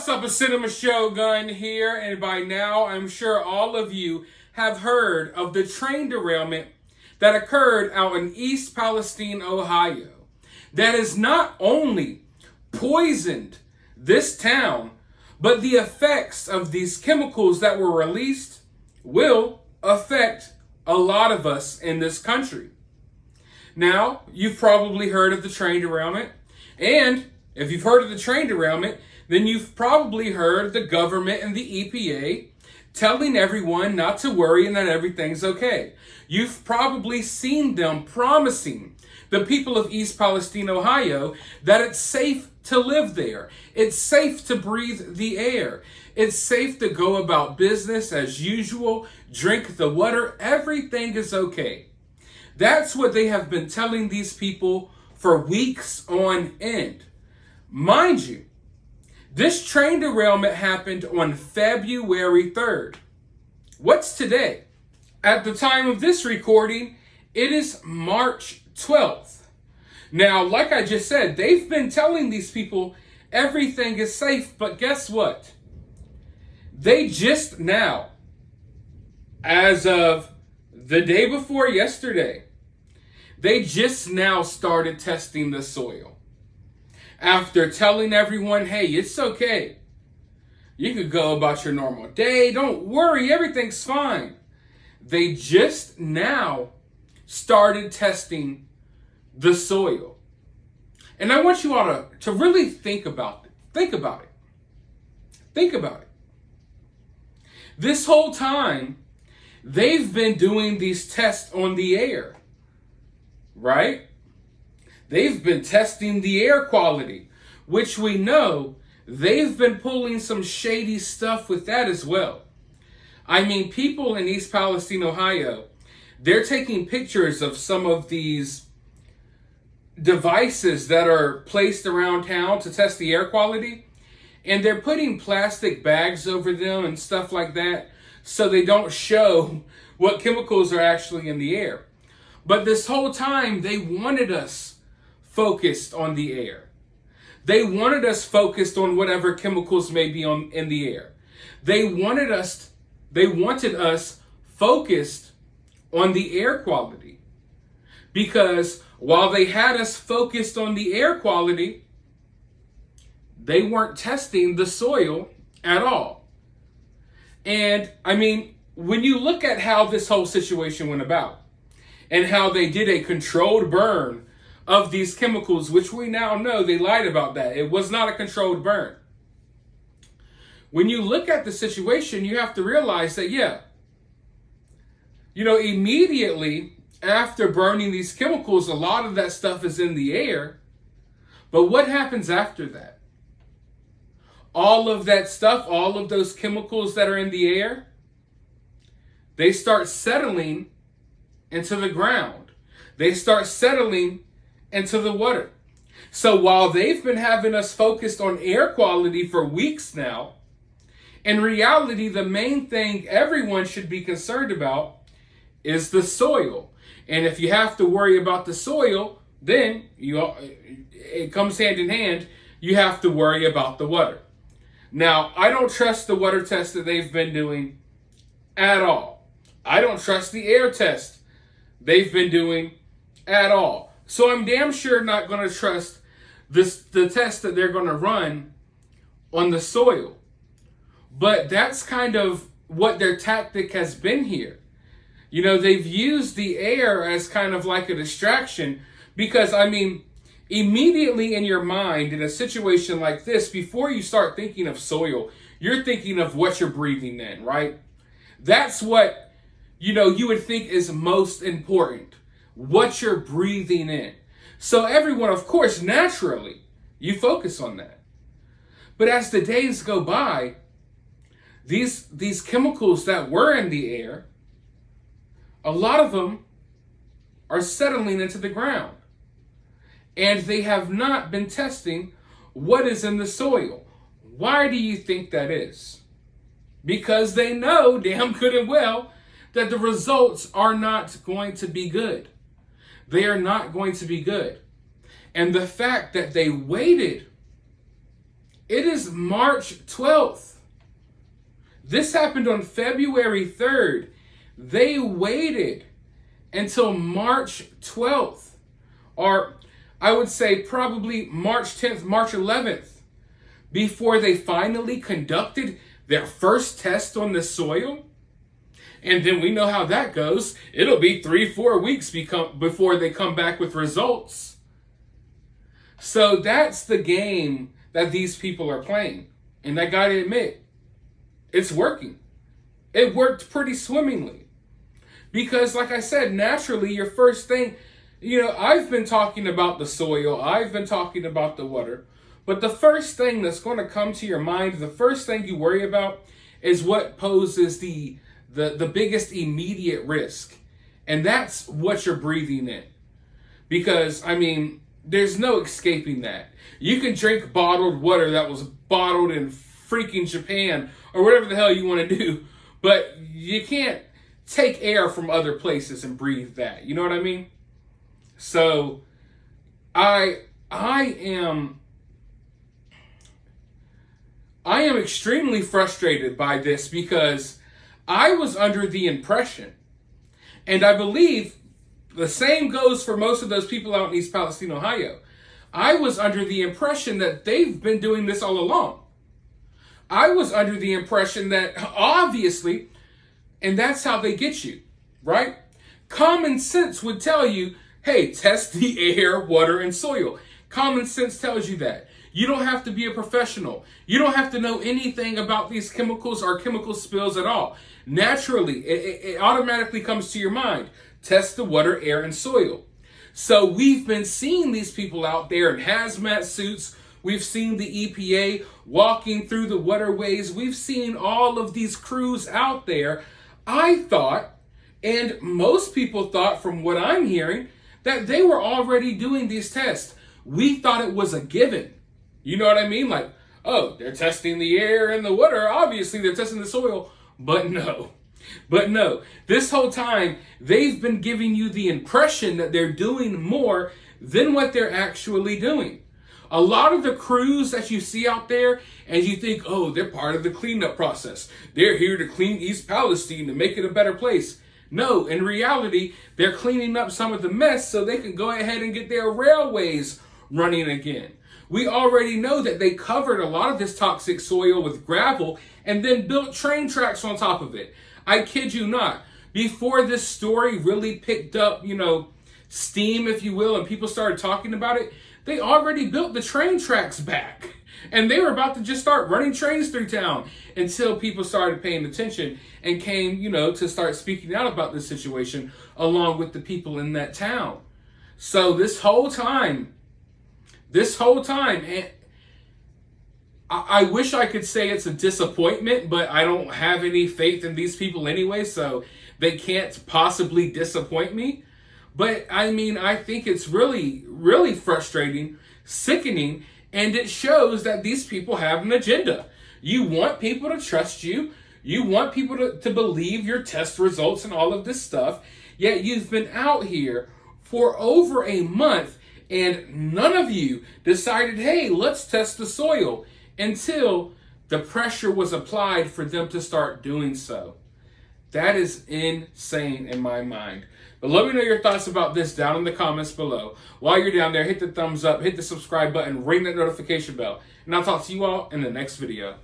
What's up, a cinema Shogun here, and by now I'm sure all of you have heard of the train derailment that occurred out in East Palestine, Ohio, that has not only poisoned this town, but the effects of these chemicals that were released will affect a lot of us in this country. Now, you've probably heard of the train derailment, and if you've heard of the train derailment, then you've probably heard the government and the EPA telling everyone not to worry and that everything's okay. You've probably seen them promising the people of East Palestine, Ohio, that it's safe to live there. It's safe to breathe the air. It's safe to go about business as usual, drink the water. Everything is okay. That's what they have been telling these people for weeks on end. Mind you, this train derailment happened on February 3rd. What's today? At the time of this recording, it is March 12th. Now, like I just said, they've been telling these people everything is safe, but guess what? They just now, as of the day before yesterday, they just now started testing the soil. After telling everyone, hey, it's okay. You could go about your normal day. Don't worry, everything's fine. They just now started testing the soil. And I want you all to really think about it. Think about it. Think about it. This whole time, they've been doing these tests on the air, right? They've been testing the air quality, which we know they've been pulling some shady stuff with that as well. I mean, people in East Palestine, Ohio, they're taking pictures of some of these devices that are placed around town to test the air quality, and they're putting plastic bags over them and stuff like that so they don't show what chemicals are actually in the air. But this whole time, they wanted us focused on the air. They wanted us focused on whatever chemicals may be in the air. They wanted us focused on the air quality. Because while they had us focused on the air quality, they weren't testing the soil at all. And I mean, when you look at how this whole situation went about and how they did a controlled burn of these chemicals, which we now know they lied about that. It was not a controlled burn. When you look at the situation, you have to realize that, immediately after burning these chemicals, a lot of that stuff is in the air. But what happens after that? All of that stuff, all of those chemicals that are in the air, they start settling into the ground. They start settling into the water. So while they've been having us focused on air quality for weeks now, in reality, the main thing everyone should be concerned about is the soil. And if you have to worry about the soil, then it comes hand in hand. You have to worry about the water. Now, I don't trust the water test that they've been doing at all. I don't trust the air test they've been doing at all. So I'm damn sure not going to trust the test that they're going to run on the soil. But that's kind of what their tactic has been here. They've used the air as kind of like a distraction because, immediately in your mind in a situation like this, before you start thinking of soil, you're thinking of what you're breathing in, right? That's what, you would think is most important. What you're breathing in. So everyone, of course, naturally, you focus on that. But as the days go by, these chemicals that were in the air, a lot of them are settling into the ground. And they have not been testing what is in the soil. Why do you think that is? Because they know damn good and well that the results are not going to be good. They are not going to be good. And the fact that they waited It is March 12th. This happened on February 3rd. They waited until March 12th, or I would say probably March 10th, March 11th, before they finally conducted their first test on the soil. And then we know how that goes. It'll be 3-4 weeks before they come back with results. So that's the game that these people are playing. And I gotta admit, it's working. It worked pretty swimmingly. Because like I said, naturally, your first thing, I've been talking about the soil, I've been talking about the water, but the first thing that's going to come to your mind, the first thing you worry about is what poses the biggest immediate risk. And that's what you're breathing in. Because, there's no escaping that. You can drink bottled water that was bottled in freaking Japan or whatever the hell you want to do, but you can't take air from other places and breathe that. You know what I mean? So I am extremely frustrated by this because I was under the impression, and I believe the same goes for most of those people out in East Palestine, Ohio. I was under the impression that they've been doing this all along. I was under the impression that obviously, and that's how they get you, right? Common sense would tell you, hey, test the air, water, and soil. Common sense tells you that. You don't have to be a professional. You don't have to know anything about these chemicals or chemical spills at all. Naturally, it automatically comes to your mind. Test the water, air, and soil. So we've been seeing these people out there in hazmat suits. We've seen the EPA walking through the waterways. We've seen all of these crews out there. I thought, and most people thought from what I'm hearing, that they were already doing these tests. We thought it was a given. You know what I mean? Like, oh, they're testing the air and the water. Obviously, they're testing the soil. But no. This whole time, they've been giving you the impression that they're doing more than what they're actually doing. A lot of the crews that you see out there, and you think, oh, they're part of the cleanup process. They're here to clean East Palestine to make it a better place. No, in reality, they're cleaning up some of the mess so they can go ahead and get their railways running again. We already know that they covered a lot of this toxic soil with gravel and then built train tracks on top of it. I kid you not. Before this story really picked up, steam, if you will, and people started talking about it, they already built the train tracks back. And they were about to just start running trains through town until people started paying attention and came, to start speaking out about this situation along with the people in that town. So this whole time, and I wish I could say it's a disappointment, but I don't have any faith in these people anyway, so they can't possibly disappoint me. But I think it's really, really frustrating, sickening, and it shows that these people have an agenda. You want people to trust you. You want people to believe your test results and all of this stuff. Yet you've been out here for over a month and none of you decided, hey, let's test the soil until the pressure was applied for them to start doing so. That is insane in my mind. But let me know your thoughts about this down in the comments below. While you're down there, hit the thumbs up, hit the subscribe button, ring that notification bell. And I'll talk to you all in the next video.